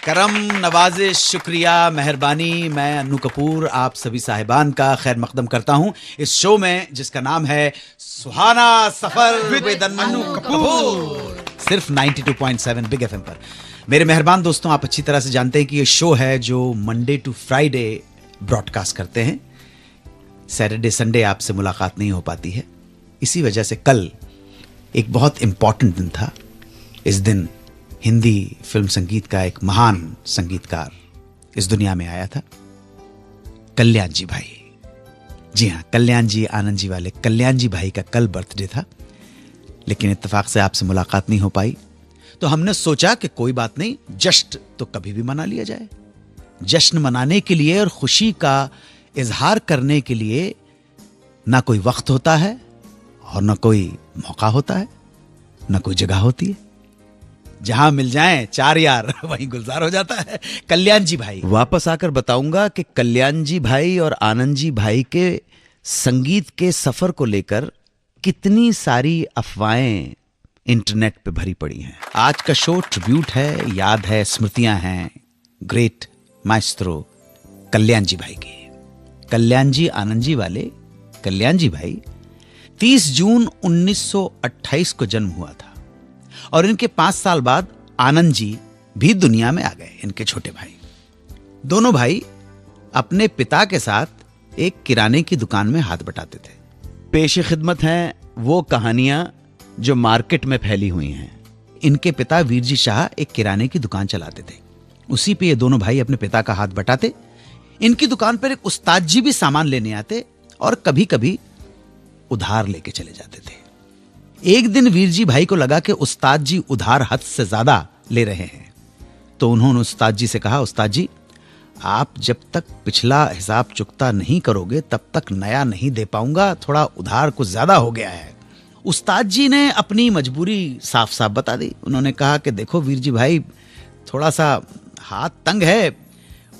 करम, नवाजिश, शुक्रिया, मेहरबानी। मैं अन्नू कपूर आप सभी साहिबान का खैर मकदम करता हूं इस शो में जिसका नाम है सुहाना सफर विद अन्नू कपूर, सिर्फ 92.7 बिग एफएम पर। मेरे मेहरबान दोस्तों, आप अच्छी तरह से जानते हैं कि ये शो है जो मंडे टू फ्राइडे ब्रॉडकास्ट करते हैं। सैटरडे संडे आपसे मुलाकात नहीं हो पाती है, इसी वजह से कल एक बहुत इंपॉर्टेंट दिन था। इस दिन हिंदी फिल्म संगीत का एक महान संगीतकार इस दुनिया में आया था, कल्याण जी भाई। जी हाँ, कल्याण जी, आनंद जी वाले कल्याण जी भाई का कल बर्थडे था, लेकिन इत्तेफाक से आपसे मुलाकात नहीं हो पाई। तो हमने सोचा कि कोई बात नहीं, जश्न तो कभी भी मना लिया जाए। जश्न मनाने के लिए और खुशी का इजहार करने के लिए ना कोई वक्त होता है और ना कोई मौका होता है, ना कोई जगह होती है। जहां मिल जाएं चार यार वहीं गुलजार हो जाता है। कल्याण जी भाई, वापस आकर बताऊंगा कि कल्याण जी भाई और आनंद जी भाई के संगीत के सफर को लेकर कितनी सारी अफवाहें इंटरनेट पे भरी पड़ी हैं। आज का शो ट्रिब्यूट है, याद है, स्मृतियां हैं ग्रेट माइस्ट्रो कल्याण जी भाई की। कल्याण जी, आनंद जी वाले कल्याण जी भाई 30 जून 1928 को जन्म हुआ था और इनके 5 साल बाद आनंद जी भी दुनिया में आ गए, इनके छोटे भाई। दोनों भाई अपने पिता के साथ एक किराने की दुकान में हाथ बटाते थे। पेशे खिदमत हैं वो कहानियां जो मार्केट में फैली हुई हैं। इनके पिता वीरजी शाह एक किराने की दुकान चलाते थे, उसी पे ये दोनों भाई अपने पिता का हाथ बटाते। इनकी दुकान पर एक उस्ताद जी भी सामान लेने आते और कभी कभी उधार लेके चले जाते थे। एक दिन वीरजी भाई को लगा कि उस्ताद जी उधार हद से ज्यादा ले रहे हैं, तो उन्होंने उस्ताद जी से कहा, उस्ताद जी आप जब तक पिछला हिसाब चुकता नहीं करोगे तब तक नया नहीं दे पाऊंगा, थोड़ा उधार कुछ ज्यादा हो गया है। उस्ताद जी ने अपनी मजबूरी साफ साफ बता दी। उन्होंने कहा कि देखो वीरजी भाई, थोड़ा सा हाथ तंग है,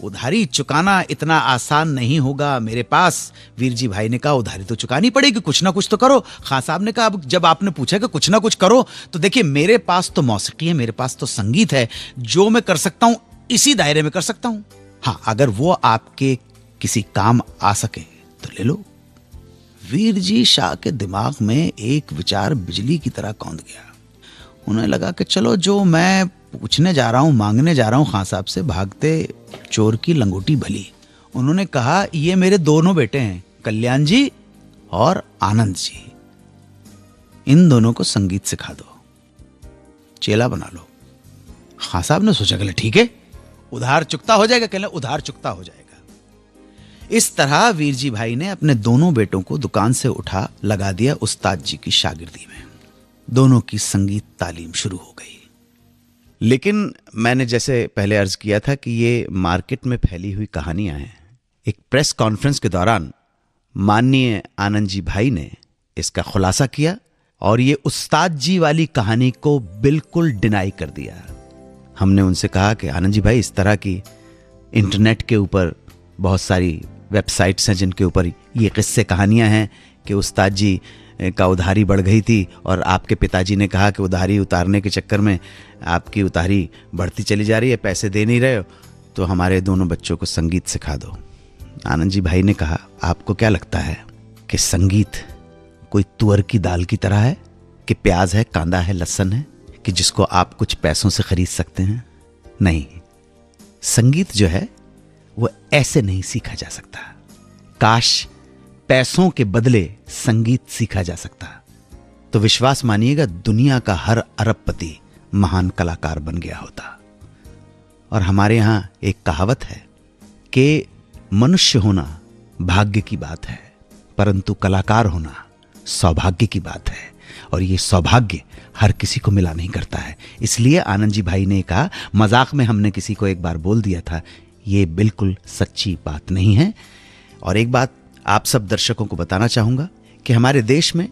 उधारी चुकाना इतना आसान नहीं होगा मेरे पास। वीरजी भाई ने कहा उधारी तो चुकानी पड़ेगी, कुछ ना कुछ तो करो। खान साहब ने कहा अब जब आपने पूछा कि कुछ ना कुछ करो, तो देखिए मेरे पास तो मौसीकी है, मेरे पास तो संगीत है, जो मैं कर सकता हूं इसी दायरे में कर सकता हूं। हाँ, अगर वो आपके किसी काम आ सके तो ले लो। वीरजी शाह के दिमाग में एक विचार बिजली की तरह कौंध गया। उन्हें लगा कि चलो जो मैं पूछने जा रहा हूं, मांगने जा रहा हूं खान साहब से, भागते चोर की लंगोटी भली। उन्होंने कहा ये मेरे दोनों बेटे हैं, कल्याण जी और आनंद जी, इन दोनों को संगीत सिखा दो, चेला बना लो। खान साहब ने सोचा कि ठीक है, उधार चुकता हो जाएगा। कहले उधार चुकता हो जाएगा। इस तरह वीरजी भाई ने अपने दोनों बेटों को दुकान से उठा लगा दिया उस्ताद जी की शागिर्दी में। दोनों की संगीत तालीम शुरू हो गई। लेकिन मैंने जैसे पहले अर्ज किया था कि ये मार्केट में फैली हुई कहानियां हैं। एक प्रेस कॉन्फ्रेंस के दौरान माननीय आनंद जी भाई ने इसका खुलासा किया और ये उस्ताद जी वाली कहानी को बिल्कुल डिनाई कर दिया। हमने उनसे कहा कि आनंद जी भाई, इस तरह की इंटरनेट के ऊपर बहुत सारी वेबसाइट्स हैं जिनके ऊपर ये किस्से कहानियां हैं कि उस्ताद जी का उधारी बढ़ गई थी और आपके पिताजी ने कहा कि उधारी उतारने के चक्कर में आपकी उधारी बढ़ती चली जा रही है, पैसे दे नहीं रहे हो, तो हमारे दोनों बच्चों को संगीत सिखा दो। आनंद जी भाई ने कहा, आपको क्या लगता है कि संगीत कोई तुअर की दाल की तरह है कि प्याज है, कांदा है, लहसुन है कि जिसको आप कुछ पैसों से खरीद सकते हैं? नहीं, संगीत जो है वो ऐसे नहीं सीखा जा सकता। काश पैसों के बदले संगीत सीखा जा सकता तो विश्वास मानिएगा दुनिया का हर अरबपति महान कलाकार बन गया होता। और हमारे यहां एक कहावत है कि मनुष्य होना भाग्य की बात है, परंतु कलाकार होना सौभाग्य की बात है, और ये सौभाग्य हर किसी को मिला नहीं करता है। इसलिए आनंद जी भाई ने कहा, मजाक में हमने किसी को एक बार बोल दिया था, ये बिल्कुल सच्ची बात नहीं है। और एक बात आप सब दर्शकों को बताना चाहूंगा कि हमारे देश में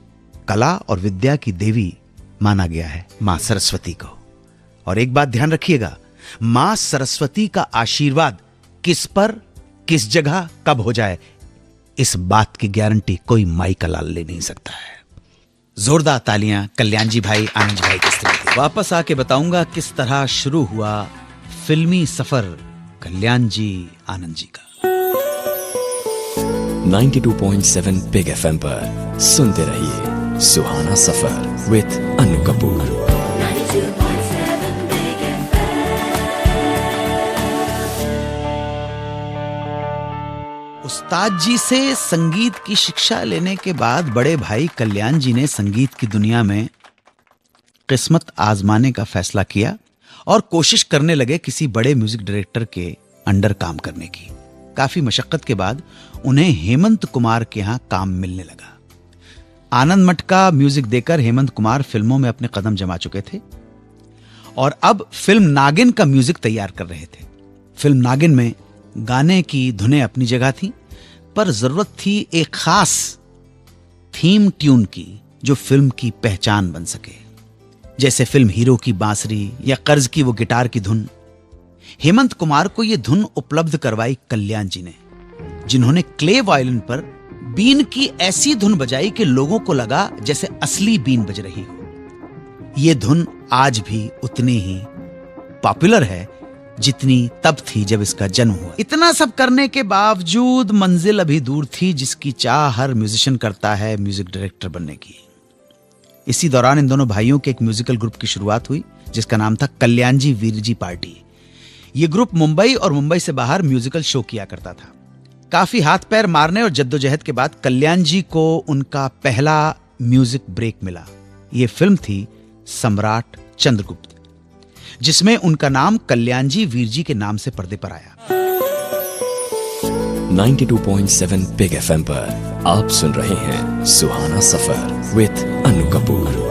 कला और विद्या की देवी माना गया है मां सरस्वती को। और एक बात ध्यान रखिएगा, मां सरस्वती का आशीर्वाद किस पर, किस जगह, कब हो जाए, इस बात की गारंटी कोई माई का लाल ले नहीं सकता है। जोरदार तालियां कल्याण जी भाई, आनंद जी भाई के लिए। वापस आके बताऊंगा किस तरह शुरू हुआ फिल्मी सफर कल्याण जी आनंद जी का। 92.7 बिग एफएम पर सुनते रहिए सुहाना सफर विद अन्नू कपूर। उस्ताद जी से संगीत की शिक्षा लेने के बाद बड़े भाई कल्याण जी ने संगीत की दुनिया में किस्मत आजमाने का फैसला किया और कोशिश करने लगे किसी बड़े म्यूजिक डायरेक्टर के अंडर काम करने की। काफी मशक्कत के बाद उन्हें हेमंत कुमार के यहां काम मिलने लगा। आनंद मठ का म्यूजिक देकर हेमंत कुमार फिल्मों में अपने कदम जमा चुके थे और अब फिल्म नागिन का म्यूजिक तैयार कर रहे थे। फिल्म नागिन में गाने की धुनें अपनी जगह थी, पर जरूरत थी एक खास थीम ट्यून की जो फिल्म की पहचान बन सके, जैसे फिल्म हीरो की बांसुरी या कर्ज की वो गिटार की धुन। हेमंत कुमार को यह धुन उपलब्ध करवाई कल्याण जी ने, जिन्होंने क्ले वायलिन पर बीन की ऐसी धुन बजाई कि लोगों को लगा जैसे असली बीन बज रही हो। यह धुन आज भी उतनी ही पॉपुलर है जितनी तब थी जब इसका जन्म हुआ। इतना सब करने के बावजूद मंजिल अभी दूर थी जिसकी चाह हर म्यूजिशियन करता है, म्यूजिक डायरेक्टर बनने की। इसी दौरान इन दोनों भाइयों के एक म्यूजिकल ग्रुप की शुरुआत हुई जिसका नाम था कल्याण जी वीर जी पार्टी। यह ग्रुप मुंबई और मुंबई से बाहर म्यूजिकल शो किया करता था। काफी हाथ पैर मारने और जद्दोजहद के बाद कल्याण जी को उनका पहला म्यूजिक ब्रेक मिला। यह फिल्म थी सम्राट चंद्रगुप्त, जिसमें उनका नाम कल्याण जी वीर जी के नाम से पर्दे पर आया। 92.7 बिग एफएम पर आप सुन रहे हैं सुहाना सफर विद अन्नू कपूर।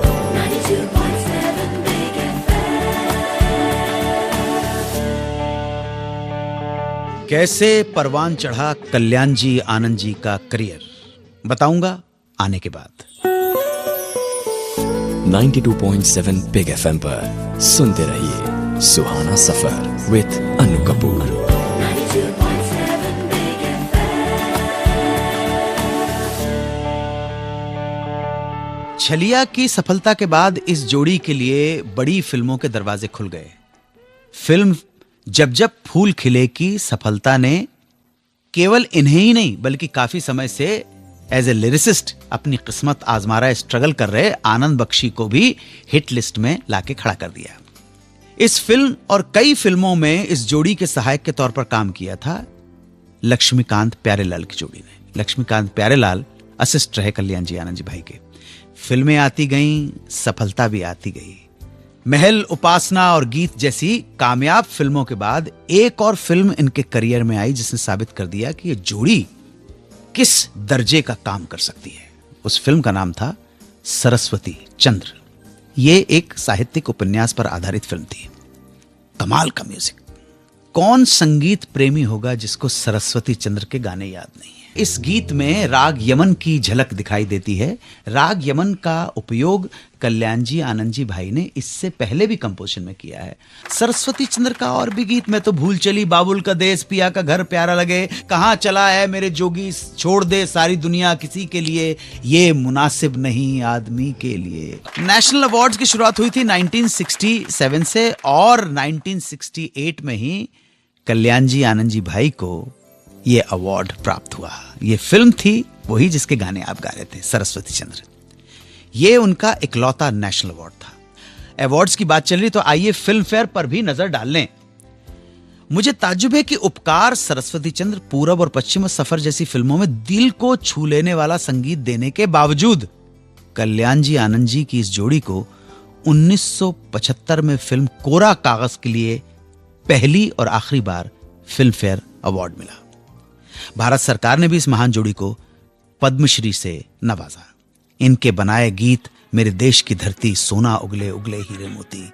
कैसे परवान चढ़ा कल्याण जी आनंद जी का करियर, बताऊंगा आने के बाद। 92.7 बिग एफएम पर सुनते रहिए सुहाना सफर विद अन्नू कपूर। छलिया की सफलता के बाद इस जोड़ी के लिए बड़ी फिल्मों के दरवाजे खुल गए। फिल्म जब जब फूल खिले की सफलता ने केवल इन्हें ही नहीं बल्कि काफी समय से एज ए लिरिसिस्ट अपनी किस्मत आजमा रहे, स्ट्रगल कर रहे आनंद बख्शी को भी हिट लिस्ट में लाके खड़ा कर दिया। इस फिल्म और कई फिल्मों में इस जोड़ी के सहायक के तौर पर काम किया था लक्ष्मीकांत प्यारेलाल की जोड़ी ने। लक्ष्मीकांत प्यारेलाल असिस्ट रहे कल्याण जी आनंद जी भाई के। फिल्में आती गईं, सफलता भी आती गई। महल, उपासना और गीत जैसी कामयाब फिल्मों के बाद एक और फिल्म इनके करियर में आई जिसने साबित कर दिया कि ये जोड़ी किस दर्जे का काम कर सकती है। उस फिल्म का नाम था सरस्वती चंद्र। ये एक साहित्यिक उपन्यास पर आधारित फिल्म थी। कमाल का म्यूजिक। कौन संगीत प्रेमी होगा जिसको सरस्वती चंद्र के गाने याद नहीं है। इस गीत में राग यमन की झलक दिखाई देती है। राग यमन का उपयोग कल्याण जी आनंद जी भाई ने इससे पहले भी कंपोजिशन में किया है। सरस्वती चंद्र का और भी गीत में तो भूल चली बाबुल का देश, पिया का घर प्यारा लगे, कहां चला है मेरे जोगी, छोड़ दे सारी दुनिया किसी के लिए, ये मुनासिब नहीं आदमी के लिए। नेशनल अवार्ड्स की शुरुआत हुई थी 1967 से और 1968 में ही कल्याण जी आनंद जी भाई को ये अवार्ड प्राप्त हुआ। ये फिल्म थी वही जिसके गाने आप गा रहे थे, सरस्वती चंद्र। ये उनका इकलौता नेशनल अवार्ड था। अवार्ड्स की बात चल रही तो आइए फिल्म फेयर पर भी नजर डाल लें। मुझे ताज्जुब है कि उपकार, सरस्वती चंद्र, पूरब और पश्चिम और सफर जैसी फिल्मों में दिल को छू लेने वाला संगीत देने के बावजूद कल्याण जी आनंद जी की इस जोड़ी को 1975 में फिल्म कोरा कागज के लिए पहली और आखिरी बार फिल्म फेयर अवार्ड मिला। भारत सरकार ने भी इस महान जोड़ी को पद्मश्री से नवाजा। इनके बनाए गीत मेरे देश की धरती, सोना उगले उगले हीरे मोती,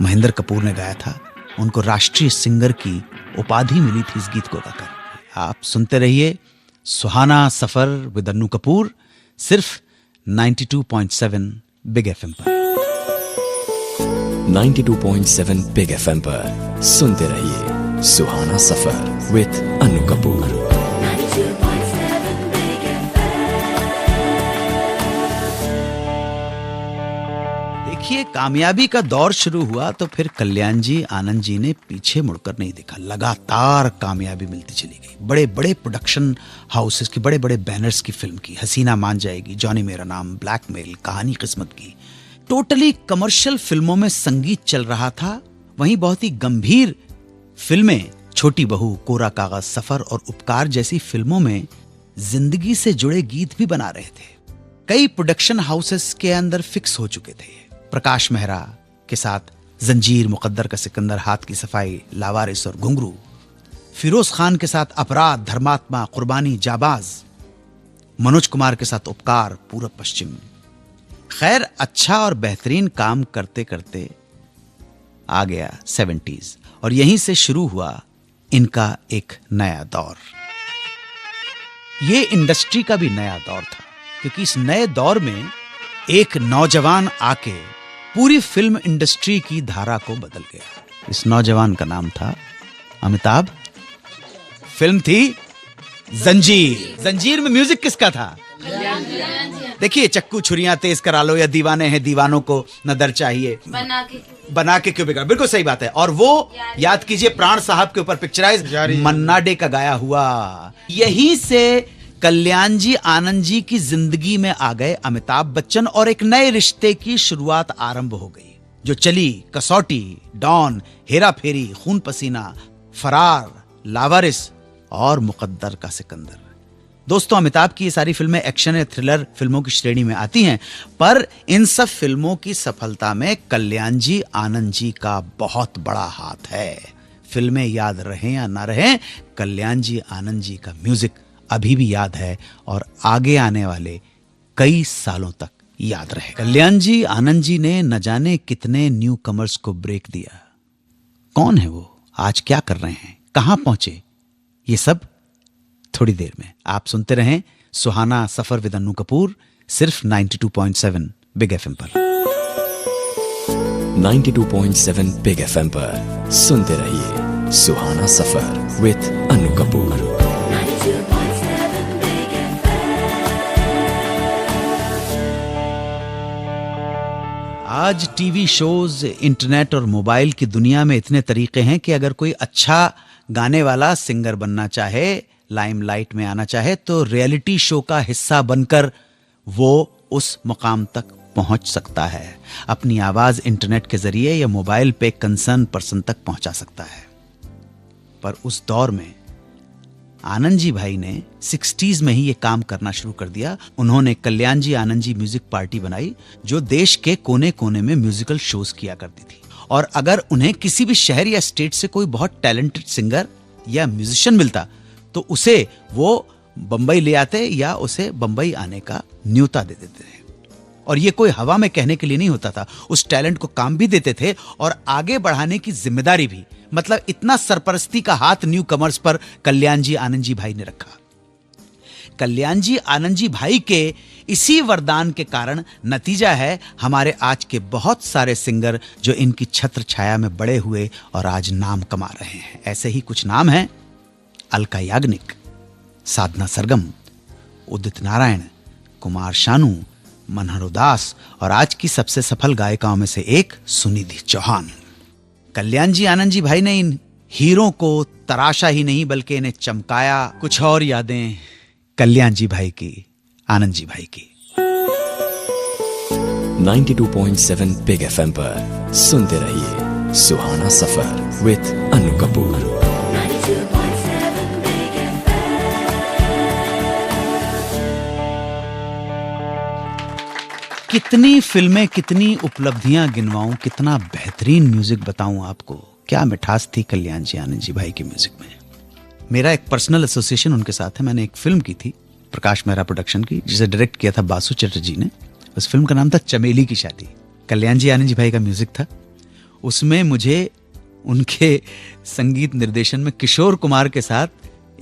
महेंद्र कपूर ने गाया था। उनको राष्ट्रीय सिंगर की उपाधि मिली थी इस गीत को गाकर। आप सुनते रहिए सुहाना सफर विद अन्नू कपूर, सिर्फ 92.7 बिग एफएम पर। 92.7 बिग एफएम पर सुनते रहिए सुहाना सफर विद अन्नू कपूर। देखिए, कामयाबी का दौर शुरू हुआ तो फिर कल्याण जी आनंद जी ने पीछे मुड़कर नहीं देखा। लगातार कामयाबी मिलती चली गई। बड़े बड़े प्रोडक्शन हाउसेस की, बड़े बड़े बैनर्स की फिल्म की। हसीना मान जाएगी, जॉनी मेरा नाम, ब्लैकमेल, कहानी किस्मत की, टोटली कमर्शियल फिल्मों में संगीत चल रहा था। वहीं बहुत ही गंभीर फिल्में, छोटी बहू, कोरा कागज, सफर और उपकार जैसी फिल्मों में जिंदगी से जुड़े गीत भी बना रहे थे। कई प्रोडक्शन हाउसेस के अंदर फिक्स हो चुके थे। प्रकाश मेहरा के साथ जंजीर, मुकद्दर का सिकंदर, हाथ की सफाई, लावारिस और घुंघरू। फिरोज खान के साथ अपराध, धर्मात्मा, कुर्बानी, जाबाज। मनोज कुमार के साथ उपकार, पूरब पश्चिम। खैर, अच्छा और बेहतरीन काम करते करते आ गया 70s और यहीं से शुरू हुआ इनका एक नया दौर। ये इंडस्ट्री का भी नया दौर था, क्योंकि इस नए दौर में एक नौजवान आके पूरी फिल्म इंडस्ट्री की धारा को बदल गया। इस नौजवान का नाम था अमिताभ। फिल्म थी जंजीर। जंजीर में म्यूजिक किसका था? देखिए, चक्कू छुरियां तेज करा लो या दीवाने हैं दीवानों को न दर चाहिए, बना के क्यों बिगाड़। बिल्कुल सही बात है। और वो याद कीजिए, प्राण साहब के ऊपर पिक्चराइज मन्ना डे का गाया हुआ। यहीं से कल्याण जी आनंद जी की जिंदगी में आ गए अमिताभ बच्चन और एक नए रिश्ते की शुरुआत आरंभ हो गई, जो चली कसौटी, डॉन, हेरा फेरी, खून पसीना, फरार, लावारिस और मुकद्दर का सिकंदर। दोस्तों, अमिताभ की ये सारी फिल्में एक्शन या थ्रिलर फिल्मों की श्रेणी में आती हैं, पर इन सब फिल्मों की सफलता में कल्याण जी आनंद जी का बहुत बड़ा हाथ है। फिल्में याद रहें या ना रहें, कल्याण जी आनंद जी का म्यूजिक अभी भी याद है और आगे आने वाले कई सालों तक याद रहे। कल्याण जी आनंद जी ने न जाने कितने न्यू कमर्स को ब्रेक दिया। कौन है वो, आज क्या कर रहे हैं, कहां पहुंचे, ये सब थोड़ी देर में। आप सुनते रहें सुहाना सफर विद अन्नू कपूर, सिर्फ 92.7 बिग एफएम पर। 92.7 बिग एफएम पर सुनते रहिए सुहाना सफर विद अन्नू कपूर। आज टीवी शोज, इंटरनेट और मोबाइल की दुनिया में इतने तरीके हैं कि अगर कोई अच्छा गाने वाला सिंगर बनना चाहे, लाइमलाइट में आना चाहे, तो रियलिटी शो का हिस्सा बनकर वो उस मुकाम तक पहुंच सकता है। अपनी आवाज इंटरनेट के जरिए या मोबाइल पे कंसर्न पर्सन तक पहुंचा सकता है। पर उस दौर में आनंद जी भाई ने 60s में ही ये काम करना शुरू कर दिया। उन्होंने कल्याण जी आनंद जी म्यूजिक पार्टी बनाई, जो देश के कोने कोने में म्यूजिकल शोज किया करती थी। और अगर उन्हें किसी भी शहर या स्टेट से कोई बहुत टैलेंटेड सिंगर या म्यूजिशियन मिलता तो उसे वो बंबई ले आते या उसे बंबई आने का न्योता दे देते थे। और ये कोई हवा में कहने के लिए नहीं होता था, उस टैलेंट को काम भी देते थे और आगे बढ़ाने की जिम्मेदारी भी। मतलब इतना सरपरस्ती का हाथ न्यू कमर्स पर कल्याण जी आनंद जी भाई ने रखा। कल्याण जी आनंद जी भाई के इसी वरदान के कारण नतीजा है हमारे आज के बहुत सारे सिंगर जो इनकी छत्र छाया में बड़े हुए और आज नाम कमा रहे हैं। ऐसे ही कुछ नाम हैं: अलका याग्निक, साधना सरगम, उदित नारायण, कुमार शानू, मनहर उदास और आज की सबसे सफल गायिकाओं में से एक सुनिधि चौहान। कल्याण जी आनंद जी भाई ने इन हीरों को तराशा ही नहीं बल्कि इन्हें चमकाया। कुछ और यादें कल्याण जी भाई की, आनंद जी भाई की। 92.7 बिग एफएम पर सुनते रहिए सुहाना सफर विद अन्नू कपूर। कितनी फिल्में, कितनी उपलब्धियां गिनवाऊं, कितना बेहतरीन म्यूजिक बताऊं आपको। क्या मिठास थी कल्याण जी आनंद जी भाई के म्यूजिक में। मेरा एक पर्सनल एसोसिएशन उनके साथ है। मैंने एक फिल्म की थी प्रकाश मेहरा प्रोडक्शन की, जिसे डायरेक्ट किया था बासु चटर्जी ने। उस फिल्म का नाम था चमेली की शादी। कल्याण जी आनंद जी भाई का म्यूजिक था उसमें। मुझे उनके संगीत निर्देशन में किशोर कुमार के साथ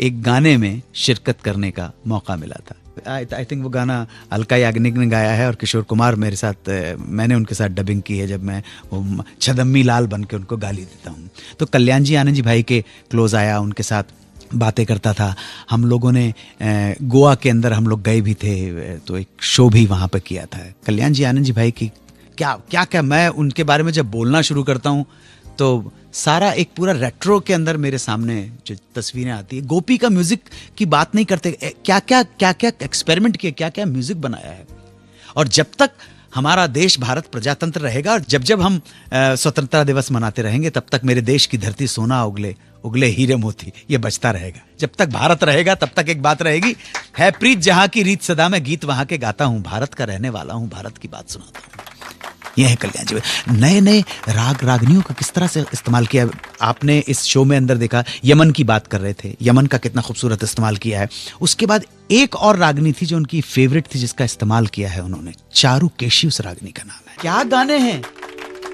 एक गाने में शिरकत करने का मौका मिला था। आई थिंक वो गाना अलका याग्निक ने गाया है और किशोर कुमार मेरे साथ, मैंने उनके साथ डबिंग की है जब मैं वो छदम्मी लाल बन के उनको गाली देता हूँ। तो कल्याण जी आनंद जी भाई के क्लोज आया, उनके साथ बातें करता था। हम लोगों ने गोवा के अंदर हम लोग गए भी थे, तो एक शो भी वहाँ पर किया था। कल्याण जी आनंद जी भाई की क्या क्या क्या मैं उनके बारे में जब बोलना शुरू करता हूँ तो सारा एक पूरा रेट्रो के अंदर मेरे सामने जो तस्वीरें आती है। गोपी का म्यूजिक की बात नहीं करते, क्या क्या एक्सपेरिमेंट किया, क्या क्या म्यूजिक बनाया है। और जब तक हमारा देश भारत प्रजातंत्र रहेगा और जब जब हम स्वतंत्रता दिवस मनाते रहेंगे, तब तक मेरे देश की धरती सोना उगले उगले हीरे मोती, ये बचता रहेगा। जब तक भारत रहेगा तब तक एक बात रहेगी, है प्रीत जहां की रीत सदा, मैं गीत वहां के गाता हूं, भारत का रहने वाला हूं, भारत की बात सुनाता हूं। यह है कल्याण जी। नए नए राग रागनियों का किस तरह से इस्तेमाल किया आपने इस शो में अंदर देखा। यमन की बात कर रहे थे, यमन का कितना खूबसूरत इस्तेमाल किया है। उसके बाद एक और रागनी थी जो उनकी फेवरेट थी, जिसका इस्तेमाल किया है उन्होंने, चारुकेशी उस रागनी का नाम है। क्या गाने हैं,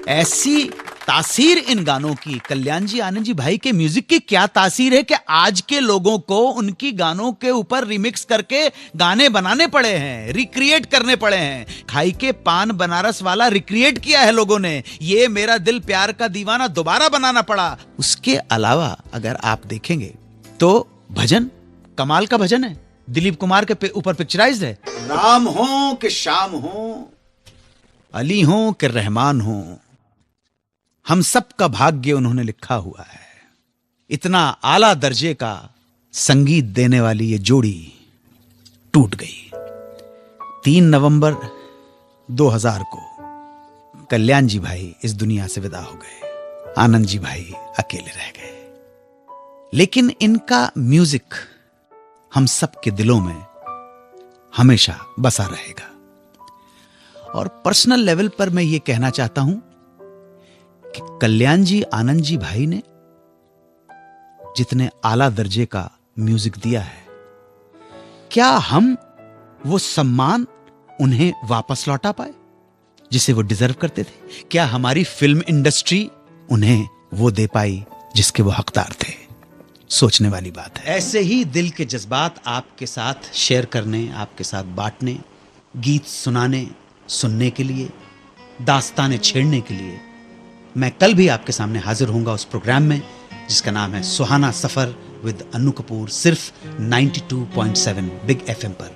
ऐसी तासीर इन गानों की। कल्याण जी, आनंद जी भाई के म्यूजिक की क्या तासीर है कि आज के लोगों को उनकी गानों के ऊपर रिमिक्स करके गाने बनाने पड़े हैं, रिक्रिएट करने पड़े हैं। खाई के पान बनारस वाला रिक्रिएट किया है लोगों ने, ये मेरा दिल प्यार का दीवाना दोबारा बनाना पड़ा। उसके अलावा अगर आप देखेंगे तो भजन कमाल का भजन है, दिलीप कुमार के ऊपर पिक्चराइज्ड है। राम हो कि श्याम हो, अली हो कि रहमान हो, हम सब का भाग्य उन्होंने लिखा हुआ है। इतना आला दर्जे का संगीत देने वाली ये जोड़ी टूट गई। 3 नवंबर 2000 को कल्याण जी भाई इस दुनिया से विदा हो गए, आनंद जी भाई अकेले रह गए। लेकिन इनका म्यूजिक हम सब के दिलों में हमेशा बसा रहेगा। और पर्सनल लेवल पर मैं ये कहना चाहता हूं कि कल्याण जी, आनंद जी भाई ने जितने आला दर्जे का म्यूजिक दिया है, क्या हम वो सम्मान उन्हें वापस लौटा पाए जिसे वो डिजर्व करते थे? क्या हमारी फिल्म इंडस्ट्री उन्हें वो दे पाई जिसके वो हकदार थे? सोचने वाली बात है। ऐसे ही दिल के जज्बात आपके साथ शेयर करने, आपके साथ बांटने, गीत सुनाने, सुनने के लिए, दास्तानें छेड़ने के लिए मैं कल भी आपके सामने हाजिर होऊंगा उस प्रोग्राम में जिसका नाम है सुहाना सफर विद अन्नू कपूर, सिर्फ 92.7 बिग FM पर।